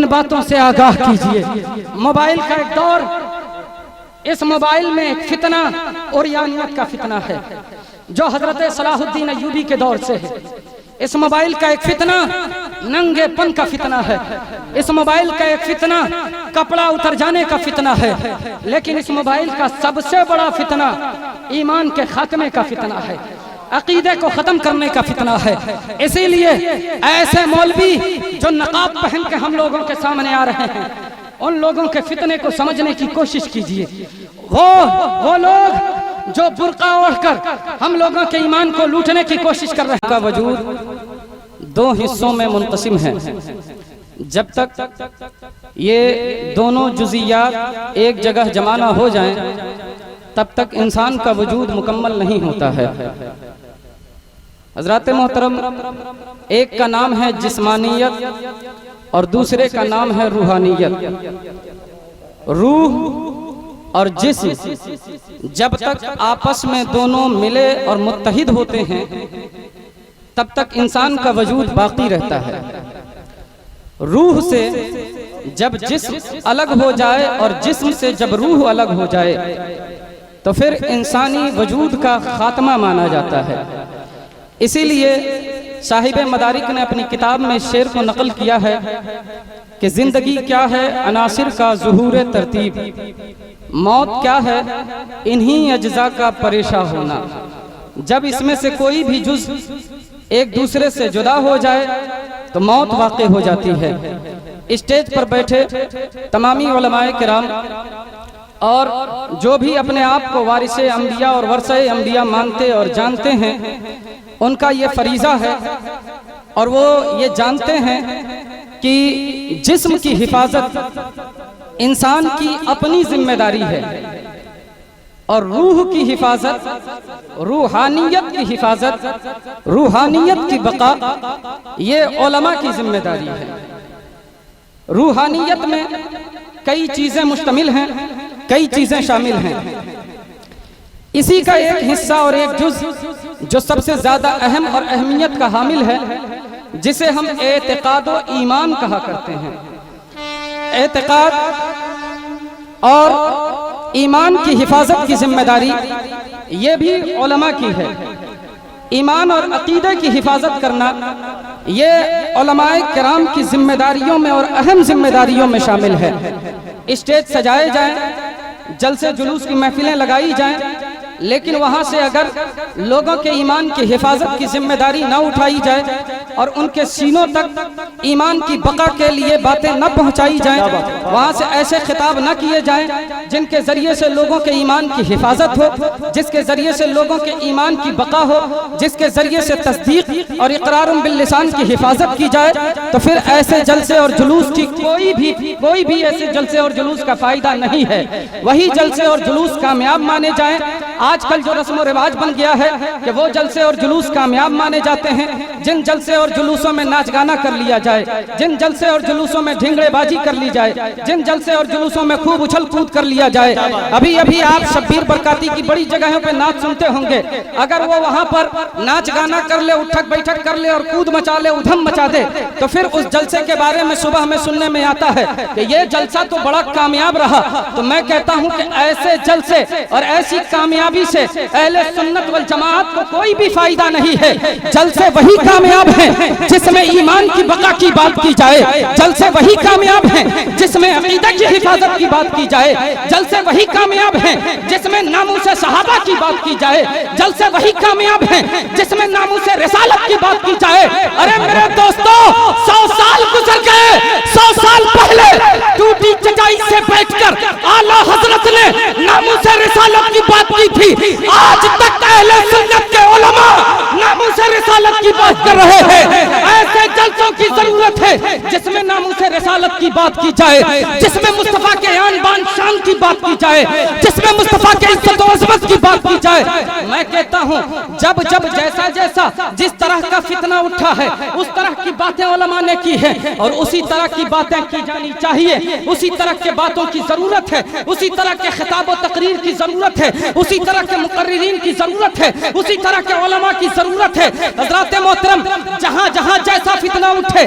ان باتوں سے آگاہ کیجئے۔ موبائل کا ایک دور، اس موبائل میں ایک فتنہ اوریانیت کا فتنہ ہے جو حضرت صلاح الدین ایوبی کے دور سے ہے۔ اس موبائل کا ایک فتنہ ننگے پن کا فتنہ ہے، اس موبائل کا ایک فتنہ کپڑا اتر جانے کا فتنہ ہے، لیکن اس موبائل کا سب سے بڑا فتنہ ایمان کے خاتمے کا فتنہ ہے، عقیدے کو ختم کرنے کا فتنہ ہے۔ اسی لیے ایسے مولوی جو نقاب پہن کے ہم لوگوں کے سامنے آ رہے ہیں، ان لوگوں کے فتنے کو سمجھنے کی کوشش کیجئے۔ وہ لوگ جو برقع اوڑھ کر ہم لوگوں کے ایمان کو لوٹنے کی کوشش کر رہے ہیں کا وجود دو حصوں میں منقسم ہے۔ جب تک یہ دونوں جزیات ایک جگہ جمع نہ ہو جائیں تب تک انسان کا وجود مکمل نہیں ہوتا ہے۔ حضرات محترم، ایک کا نام ہے جسمانیت اور دوسرے کا نام ہے روحانیت۔ روح اور جسم جب تک آپس میں دونوں ملے اور متحد ہوتے ہیں تب تک انسان کا وجود باقی رہتا ہے۔ روح سے جب جسم الگ ہو جائے اور جسم سے جب روح الگ ہو جائے تو پھر انسانی وجود کا خاتمہ مانا جاتا ہے۔ اسی لیے صاحب مدارک نے اپنی کتاب میں شعر کو نقل کیا ہے کہ زندگی کیا ہے عناصر کا ظہور ترتیب، موت کیا ہے انہی اجزاء کا پریشاں ہونا۔ جب اس میں سے کوئی بھی جز ایک دوسرے سے جدا ہو جائے تو موت واقع ہو جاتی ہے۔ اسٹیج پر بیٹھے تمامی علماء کرام اور جو بھی اپنے آپ کو وارث انبیاء اور ورثہ انبیاء مانتے اور جانتے ہیں، ان کا یہ فریضہ ہے اور وہ یہ جانتے ہیں کہ جسم کی حفاظت انسان کی اپنی ذمہ داری ہے اور روح کی حفاظت، روحانیت کی حفاظت، روحانیت کی بقا یہ علماء کی ذمہ داری ہے۔ روحانیت میں کئی چیزیں مشتمل ہیں، کئی چیزیں شامل ہیں۔ اسی کا ایک حصہ اور ایک جز جو سب سے زیادہ اہم اور اہمیت کا حامل ہے، جسے ہم اعتقاد و ایمان کہا کرتے ہیں۔ اعتقاد اور ایمان کی حفاظت کی ذمہ داری یہ بھی علماء کی ہے۔ ایمان اور عقیدے کی حفاظت کرنا یہ علماء کرام کی ذمہ داریوں میں اور اہم ذمہ داریوں میں شامل ہے۔ اسٹیج سجائے جائیں، جلسے جلوس کی محفلیں لگائی جائیں، لیکن وہاں سے اگر لوگوں کے ایمان کی حفاظت کی ذمہ داری نہ اٹھائی جائے اور ان کے سینوں تک ایمان کی بقا کے لیے باتیں نہ پہنچائی جائیں، وہاں سے ایسے خطاب نہ کیے جائیں جن کے ذریعے سے لوگوں کے ایمان کی حفاظت ہو، جس کے ذریعے سے لوگوں کے ایمان کی بقا ہو، جس کے ذریعے سے تصدیق اور اقرار باللسان کی حفاظت کی جائے، تو پھر ایسے جلسے اور جلوس کی کوئی بھی ایسے جلسے اور جلوس کا فائدہ نہیں ہے۔ وہی جلسے اور جلوس کامیاب مانے جائیں۔ آج کل جو رسم و رواج بن گیا ہے کہ وہ جلسے اور جلوس کامیاب مانے جاتے ہیں، جن جلسے اور جلوسوں میں ناچ گانا کر لیا جائے، جن جلسے اور جلوسوں میں ڈھنگڑے بازی کر لی جائے، جن جلسے اور جلوسوں میں خوب اچھل کود کر لیا جائے۔ ابھی آپ شبیر برکاتی کی بڑی جگہوں پہ نعت سنتے ہوں گے، اگر وہ وہاں پر ناچ گانا کر لے، اٹھک بیٹھک کر لے اور کود مچا لے، ادھم مچا دے، تو پھر اس جلسے کے بارے میں صبح میں سننے میں آتا ہے کہ یہ جلسہ تو بڑا کامیاب رہا۔ تو میں کہتا ہوں کہ ایسے جلسے اور ایسی کامیابی سے اہل سنت والجماعت کو کوئی بھی فائدہ نہیں ہے۔ جلسے وہی کامیاب ہیں جس میں ایمان کی بقا کی بات کی جائے، جلسے وہی کامیاب ہیں جس میں عقیدہ کی حفاظت کی بات کی جائے، جلسے وہی کامیاب ہیں جس میں ناموس صحابہ کی بات کی جائے، جلسے وہی کامیاب ہیں جس میں ناموس رسالت کی بات کی جائے۔ ارے میرے دوستو، 100 سال گزر گئے، 100 سال پہلے ٹوٹی چٹائی سے بیٹھ کر اعلیٰ حضرت نے ناموس رسالت کی بات کی تھی۔ آج تک اہل سنت کے علماء ناموس رسالت کی بات کر رہے ہیں۔ ایسے جلسوں کی ضرورت ہے جس میں ناموس رسالت کی بات کی جائے، جس میں مصطفیٰ کے آن بان شان کی بات کی جائے، جس میں مصطفیٰ کے عزت و عظمت کی بات کی جائے۔ میں کہتا ہوں جب جیسا جس طرح کا فتنہ اٹھا ہے اس طرح کی باتیں علماء نے کی ہیں اور اسی طرح کی باتیں کی جانی چاہیے، اسی طرح کے باتوں کی ضرورت ہے، اسی طرح کے خطاب و تقریر کی ضرورت ہے، اسی طرح کے مقررین کی ضرورت ہے، اسی طرح کے علماء کی ضرورت ہے۔ حضرات محترم، جہاں جیسا فتنہ اٹھے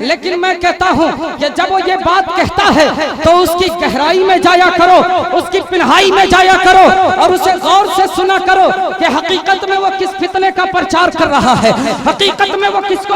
لیکن میں کہتا ہوں کہ جب وہ یہ بات کہتا ہے تو اس کی گہرائی میں جایا کرو، اس کی پنہائی میں جایا کرو اور اسے غور سے سنا کرو کہ حقیقت میں وہ کس فتنے کا پرچار کر رہا ہے، حقیقت میں وہ کس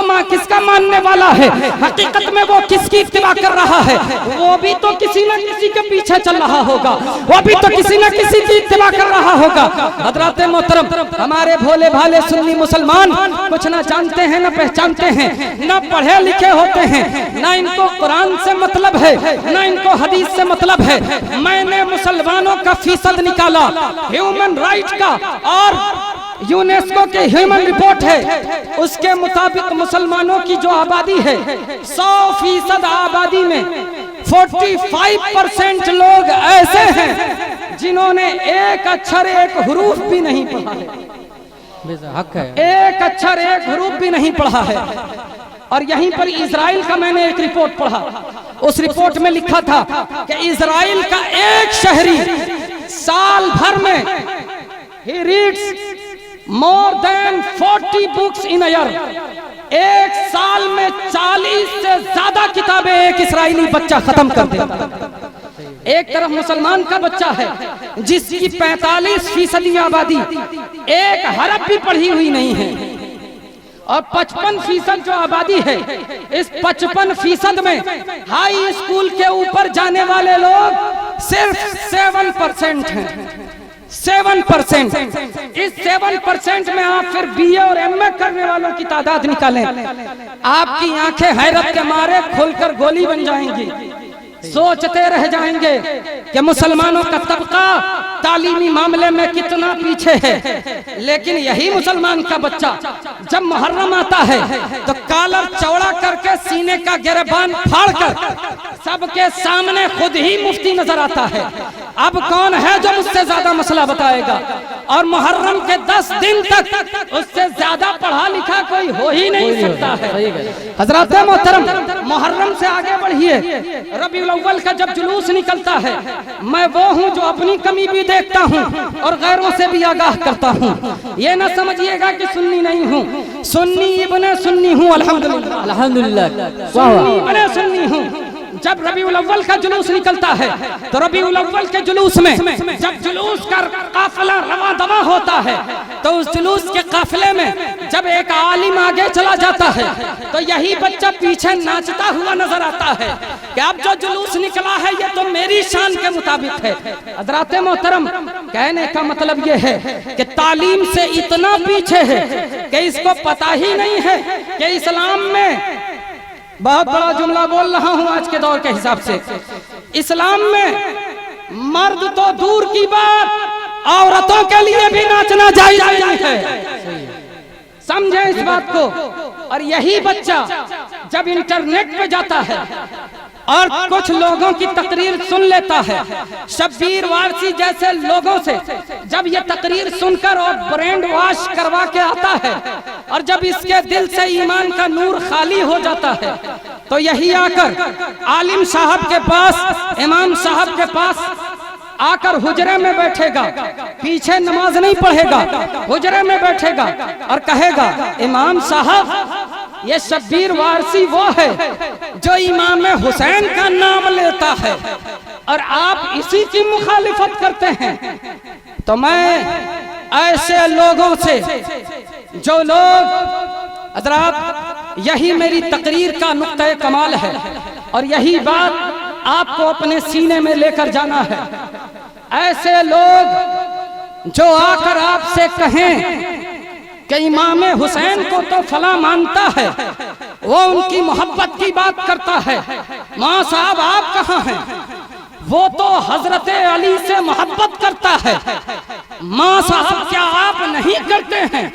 کا ماننے والا ہے، حقیقت میں وہ کس کی اتباع کر رہا ہے۔ وہ بھی تو کسی نہ کسی کے پیچھے چل رہا ہوگا، وہ بھی تو کسی نہ کسی کی اتباع کر رہا ہوگا۔ حضرات محترم، ہمارے بھولے بھالے سنی مسلمان کچھ نہ جانتے ہیں نہ پہچانتے ہیں، نہ پڑھے لکھے ہوتے ہیں، نہ ان کو قرآن سے مطلب ہے، نہ ان کو حدیث سے مطلب ہے۔ میں نے مسلمانوں کا فیصد نکالا ہیومن رائٹ کا، اور یونیسکو کے ہیومن رپورٹ ہے، اس کے مطابق مسلمانوں کی جو آبادی ہے 100% آبادی میں 45% لوگ ایسے ہیں جنہوں نے ایک اچھر ایک حروف بھی نہیں پڑھا ہے، ایک اچھر ایک حروف بھی نہیں پڑھا ہے۔ اور یہیں پر اسرائیل کا میں نے ایک رپورٹ پڑھا، اس رپورٹ میں لکھا تھا کہ اسرائیل کا ایک شہری سال بھر میں he reads more than 40 books in a year، ایک سال میں 40 سے زیادہ کتابیں ایک اسرائیلی بچہ ختم کر دیتا۔ ایک طرف مسلمان کا بچہ ہے جس کی 45% آبادی ایک حرف بھی پڑھی ہوئی نہیں ہے، اور 55% جو آبادی ہے، اس 55% میں ہائی اسکول کے اوپر جانے والے لوگ صرف 7% ہیں۔ 7%، اس 7% میں آپ پھر بی اے اور ایم اے کرنے والوں کی تعداد نکالیں، آپ کی آنکھیں حیرت کے مارے کھل کر گولی بن جائیں گی، سوچتے رہ جائیں گے کہ مسلمانوں کا طبقہ تعلیمی معاملے میں کتنا پیچھے ہے۔ لیکن یہی مسلمان کا بچہ جب محرم آتا ہے تو کالر چوڑا کر کے سینے کا گریبان پھاڑ کر سب کے سامنے خود ہی مفتی نظر آتا ہے، اب کون ہے جو مجھ سے زیادہ مسئلہ بتائے گا؟ اور محرم کے 10 دن تک اس سے زیادہ پڑھا لکھا کوئی ہو ہی نہیں سکتا ہے۔ حضرات محترم، محرم سے آگے بڑھیے، ربیع الاول کا جب جلوس نکلتا ہے، میں وہ ہوں جو اپنی کمی بھی دیکھتا ہوں اور غیروں سے بھی آگاہ کرتا ہوں۔ یہ نہ سمجھیے گا کہ سنی نہیں ہوں، سنی ابن سنی ہوں، الحمدللہ الحمدللہ، سنی ابن سنی ہوں۔ جب ربیع الاول کا جلوس نکلتا ہے تو ربیع الاول کے جلوس میں جب جلوس کا قافلہ رواں دواں ہوتا ہے تو اس جلوس کے قافلے میں جب ایک عالم آگے چلا جاتا ہے تو یہی بچہ پیچھے ناچتا ہوا نظر آتا ہے کہ اب جو جلوس نکلا ہے یہ تو میری شان کے مطابق ہے۔ حضرات محترم، کہنے کا مطلب یہ ہے کہ تعلیم سے اتنا پیچھے ہے کہ اس کو پتہ ہی نہیں ہے کہ اسلام میں، بہت بڑا جملہ بول رہا ہوں آج کے دور کے حساب سے، اسلام میں مرد تو دور کی بات عورتوں کے لیے بھی ناچنا جائز نہیں ہے، سمجھیں اس بات کو۔ اور یہی بچہ جب انٹرنیٹ پہ جاتا ہے اور کچھ لوگوں کی تقریر سن لیتا ہے، شبیر وارسی جیسے لوگوں سے جب یہ تقریر سن کر اور برینڈ واش کروا کے آتا ہے اور جب اس کے دل سے ایمان کا نور خالی ہو جاتا ہے تو یہی آ کر عالم صاحب کے پاس، امام صاحب کے پاس آ کر حجرے میں بیٹھے گا، پیچھے نماز نہیں پڑھے گا، حجرے میں بیٹھے گا اور کہے گا، امام صاحب یہ شبیر وارسی وہ ہے جو امام حسین کا نام لیتا ہے اور آپ اسی کی مخالفت کرتے ہیں۔ تو میں ایسے لوگوں سے، جو لوگ، حضرات یہی میری تقریر کا نقطہ کمال ہے اور یہی بات آپ کو اپنے سینے میں لے کر جانا ہے، ایسے لوگ جو آ کر آپ سے کہیں کہ امام حسین کو تو فلاں مانتا ہے، وہ ان کی محبت کی بات کرتا ہے، ماں صاحب آپ کہاں ہیں؟ وہ تو حضرت علی سے محبت کرتا ہے، ماں صاحب کیا آپ نہیں کرتے ہیں؟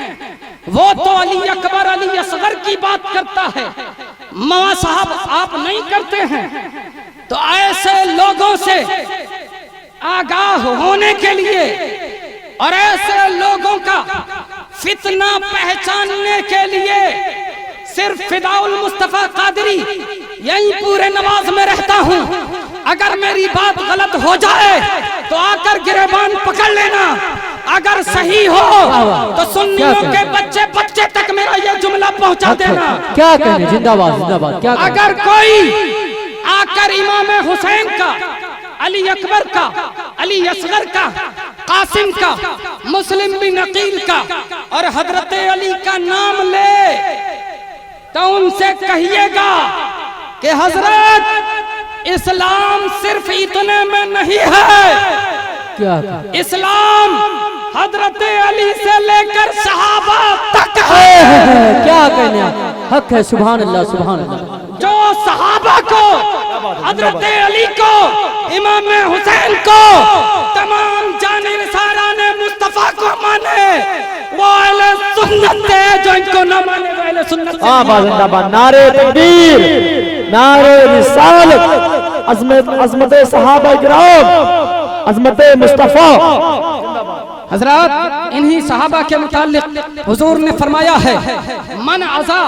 وہ تو علی اکبر علی اصغر کی بات کرتا ہے، ماں صاحب آپ نہیں کرتے ہیں۔ تو ایسے لوگوں سے آگاہ ہونے کے لیے اور ایسے لوگوں کا فتنہ پہچاننے کے لیے صرف فداء المصطفیٰ قادری یہیں پورے نواز میں رہتا ہوں، اگر میری بات غلط ہو جائے تو آ کر گریبان پکڑ لینا اگر صحیح ہو تو سنیوں کے بچے بچے تک میرا یہ جملہ پہنچا دینا. کیا کہنے؟ زندہ باد زندہ باد. کیا اگر کوئی آ کر امام حسین کا، علی اکبر کا، علی اصغر کا، قاسم کا، مسلم بن عقیل کا اور حضرت علی کا نام لے تو ان سے کہیے گا کہ حضرت اسلام صرف اتنے میں نہیں ہے. کیا اسلام حضرت علی سے لے کر صحابہ تک ہے. کیا کہنے؟ حق ہے. سبحان اللہ سبحان اللہ. جو صحابہ کو، حضرت علی کو، امام حسین کو، تمام جانشینان مصطفیٰ کو مانے وہ اہل سنت ہے. جو ان کو نہ مانے وہ اہل سنت سے. آباد زندہ باد. نعرہ تکبیر، نعرہ رسالت، عظمت صحابہ کرام، عظمت مصطفیٰ. حضرات انہی صحابہ کے متعلق حضور نے فرمایا ہے من عزا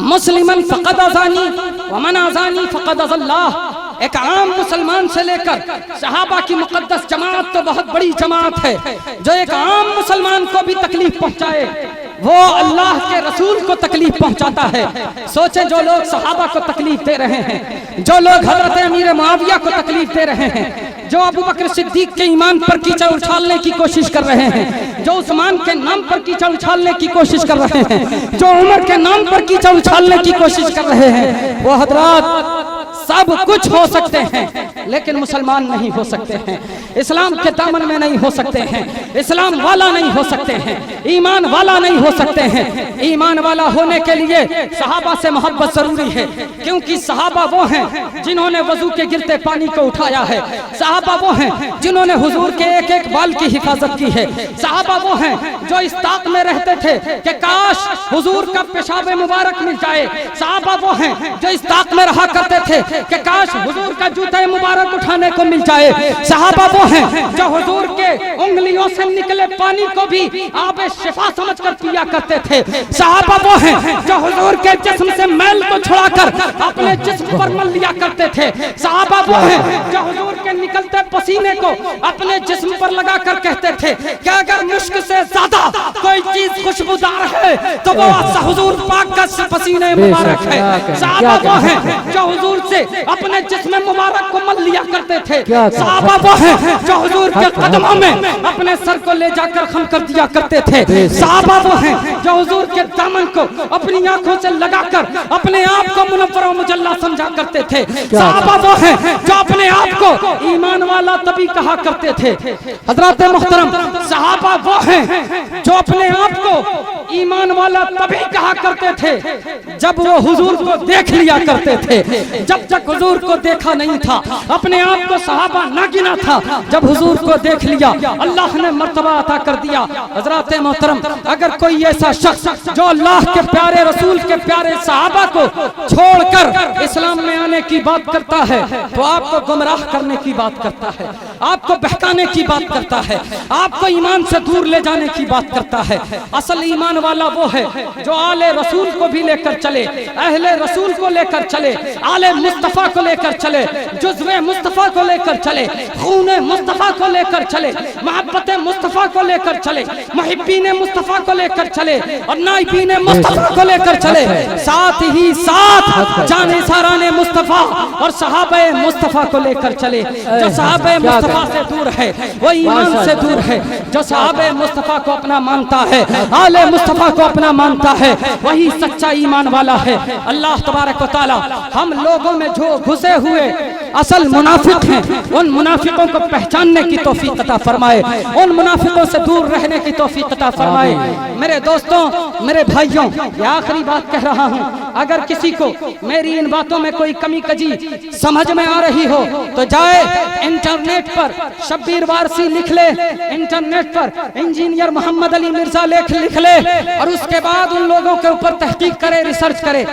مسلمن فقد عزانی ومن عزانی فقد عز اللہ. ایک عام مسلمان سے لے کر صحابہ کی مقدس جماعت تو بہت بڑی جماعت ہے. جو ایک عام مسلمان کو بھی تکلیف پہنچائے وہ اللہ کے رسول کو تکلیف پہنچاتا ہے. سوچیں جو لوگ صحابہ کو تکلیف دے رہے ہیں، جو لوگ حضرت امیر معاویہ کو تکلیف دے رہے ہیں، جو ابو بکر صدیق کے ایمان پر کیچڑ اچھالنے کی کوشش کر رہے ہیں، جو عثمان کے نام پر کیچڑ اچھالنے کی کوشش کر رہے ہیں، جو عمر کے نام پر کیچڑ اچھالنے کی کوشش کر رہے ہیں، وہ حضرات سب کچھ ہو سکتے ہیں لیکن مسلمان نہیں ہو سکتے ہیں. اسلام کے دامن میں نہیں ہو سکتے ہیں. اسلام والا نہیں ہو سکتے ہیں. ایمان والا نہیں ہو سکتے ہیں. ایمان والا ہونے کے لیے صحابہ سے محبت ضروری ہے، کیونکہ صحابہ وہ ہیں جنہوں نے وضو کے گرتے پانی کو اٹھایا ہے. صحابہ وہ ہیں جنہوں نے حضور کے ایک ایک بال کی حفاظت کی ہے. صحابہ وہ ہیں جو اس طاق میں رہتے تھے کہ کاش حضور کا پیشاب مبارک مل جائے. صحابہ وہ ہیں جو اس طاق میں رہا کرتے تھے کہ کاش حضور کا جوتا مبارک اٹھانے کو مل جائے. صحابہ وہ ہیں جو حضور کے انگلیوں سے نکلے پانی کو بھی آب شفا سمجھ کر پیا کرتے تھے. صحابہ وہ ہیں جو حضور کے جسم سے میل کو چھڑا کر اپنے جسم پر مل لیا کرتے تھے. صحابہ وہ ہیں جو حضور کے نکلتے پسینے کو اپنے جسم پر لگا کر کہتے تھے کہ اگر مشک سے زیادہ کوئی چیز خوشبودار ہے تو وہ حضور پاک کا پسینے مبارک ہے. صحابہ وہ ہیں جو حضور سے اپنے جسم مبارک کو مل لیا کرتے تھے. صحابہ وہ ہیں جو حضور کے قدموں میں اپنے سر کو لے جا کر خم کر دیا کرتے تھے. صحابہ وہ ہیں جو حضور کے دامن کو اپنی آنکھوں سے لگا کر اپنے آپ کو منور و مجلہ سمجھا کرتے تھے. صحابہ وہ ہیں جو اپنے آپ کو ایمان والا تبھی کہا کرتے تھے. حضرات محترم، صحابہ وہ ہیں جو اپنے آپ کو ایمان والا تبھی کہا کرتے تھے جب وہ حضور کو دیکھ لیا کرتے تھے. جب تک حضور کو دیکھا نہیں تھا اپنے آپ کو صحابہ نہ گنا تھا. جب حضور کو دیکھ لیا اللہ نے مرتبہ عطا کر دیا. حضرات محترم، اگر کوئی ایسا شخص جو اللہ کے پیارے رسول کے پیارے صحابہ کو چھوڑ کر اسلام میں آنے کی بات کرتا ہے تو آپ کو گمراہ کرنے کی بات کرتا ہے، آپ کو بہکانے کی بات کرتا ہے، آپ کو ایمان سے دور لے جانے کی بات کرتا ہے. اصل ایمان والا وہ ہے جو آل رسول کو بھی لے کر چلے، اہل رسول کو لے کر چلے، آل مصطفیٰ کو لے کر چلے، جزو مصطفیٰ کو لے کر چلے، خون مصطفیٰ کو لے کر چلے، محبت مصطفیٰ کو لے کر چلے، محبین مصطفیٰ کو لے کر چلے اور نائبین مصطفیٰ کو لے کر چلے. ساتھ ہی ساتھ جانثاران مصطفیٰ اور صحابہ مصطفیٰ کو لے کر چلے. جو صحابہ مصطفیٰ سے دور ہے وہ ایمان سے دور ہے. جو صحابہ مصطفیٰ کو اپنا مانتا ہے، آل مصطفیٰ کو اپنا مانتا ہے، وہی سچا ایمان والا ہے. اللہ تبارک و تعالی ہم لوگوں میں جو گھسے ہوئے اصل منافق ہیں ان منافقوں کو پہچاننے کی توفیق عطا فرمائے، ان منافقوں سے دور رہنے کی توفیق عطا فرمائے. میرے دوستوں، میرے بھائیوں، یہ آخری بات کہہ رہا ہوں، اگر کسی کو میری ان باتوں میں کوئی کمی کجی سمجھ میں آ رہی ہو تو جائے انٹرنیٹ پر شبیر وارسی لکھ لے، انٹرنیٹ پر انجینئر محمد علی مرزا لکھ لے اور اس کے بعد ان لوگوں کے اوپر تحقیق کرے، ریسرچ کرے.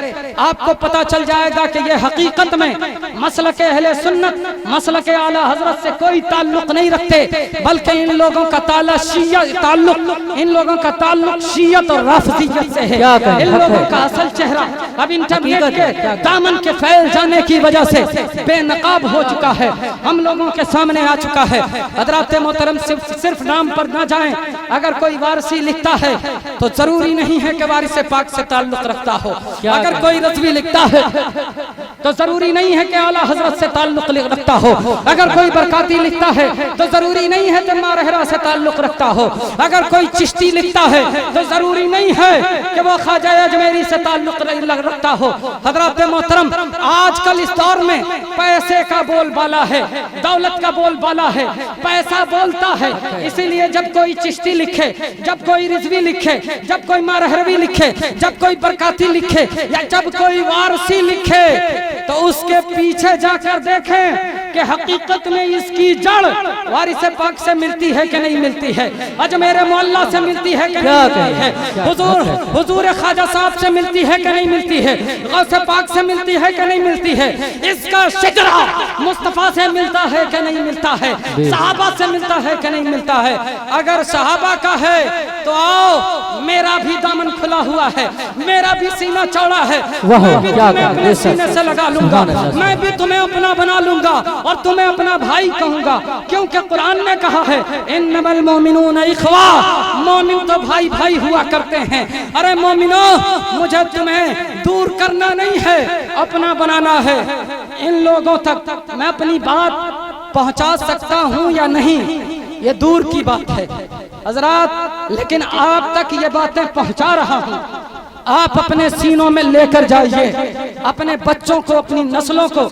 آپ کو پتا چل جائے گا کہ یہ حقیقت میں مسلک اہل سنت، مسلک اعلی حضرت سے کوئی تعلق نہیں رکھتے، بلکہ ان لوگوں کا تعلق شیعت اور رافضیت سے ہے. ان لوگوں کا اصل چہرہ اب انٹرنیٹ کے دامن کے پھیل جانے کی وجہ سے بے نقاب ہو چکا ہے، ہم لوگوں کے سامنے آ چکا ہے۔ حضرات محترم صرف نام پر نہ جائیں، اگر کوئی وارثی لکھتا ہے تو ضروری نہیں ہے کہ وارث پاک سے تعلق رکھتا ہو، اگر کوئی رضوی لکھتا ہے تو ضروری نہیں ہے کہ اعلیٰ حضرت سے تعلق رکھتا ہو، اگر کوئی برکاتی لکھتا ہے تو ضروری نہیں ہے کہ مارہرہ سے تعلق رکھتا ہو، اگر کوئی چشتی لکھتا ہے تو ضروری نہیں ہے کہ وہ خواجہ اجمیری سے تعلق رکھتا ہو۔ حضرات محترم، آج کل اس دور میں پیسے کا بول بالا ہے، دولت کا بول بالا ہے، پیسہ بولتا ہے، اسی لیے جب کوئی چشتی لکھے، جب کوئی رضوی لکھے، جب کوئی مارہروی لکھے، جب کوئی برکاتی لکھے یا جب کوئی وارثی لکھے تو اس کے پیچھے جا کر دیکھیں کہ حقیقت میں اس کی جڑ وارث پاک سے ملتی ہے کہ نہیں ملتی ہے، اجمیر معلیٰ سے ملتی ہے کہ نہیں ملتی ہے، حضور خواجہ صاحب سے ملتی ہے کہ نہیں ملتی ہے، غوث پاک سے ملتی ہے کہ نہیں ملتی ہے، اس کا شجرہ مصطفیٰ سے ملتا ہے کہ نہیں ملتا ہے، صحابہ سے ملتا ہے کہ نہیں ملتا ہے۔ اگر صحابہ کا ہے تو آؤ، میرا بھی دامن کھلا ہوا ہے، میرا بھی سینہ چوڑا ہے، میں بھی تمہیں اپنے سینے سے لگا لوں گا، میں بھی تمہیں اپنا بنا لوں گا اور تمہیں اپنا بھائی کہوں گا، کیونکہ قرآن نے کہا ہے انما المؤمنون اخوہ، مومن تو بھائی بھائی ہوا کرتے ہیں۔ ارے مومنو، مجھے تمہیں دور کرنا نہیں ہے، اپنا بنانا ہے۔ ان لوگوں تک میں اپنی بات پہنچا سکتا ہوں یا نہیں، یہ دور کی بات ہے حضرات، لیکن آپ تک یہ باتیں پہنچا رہا ہوں۔ آپ اپنے سینوں میں لے کر جائیے، اپنے بچوں کو، اپنی نسلوں کو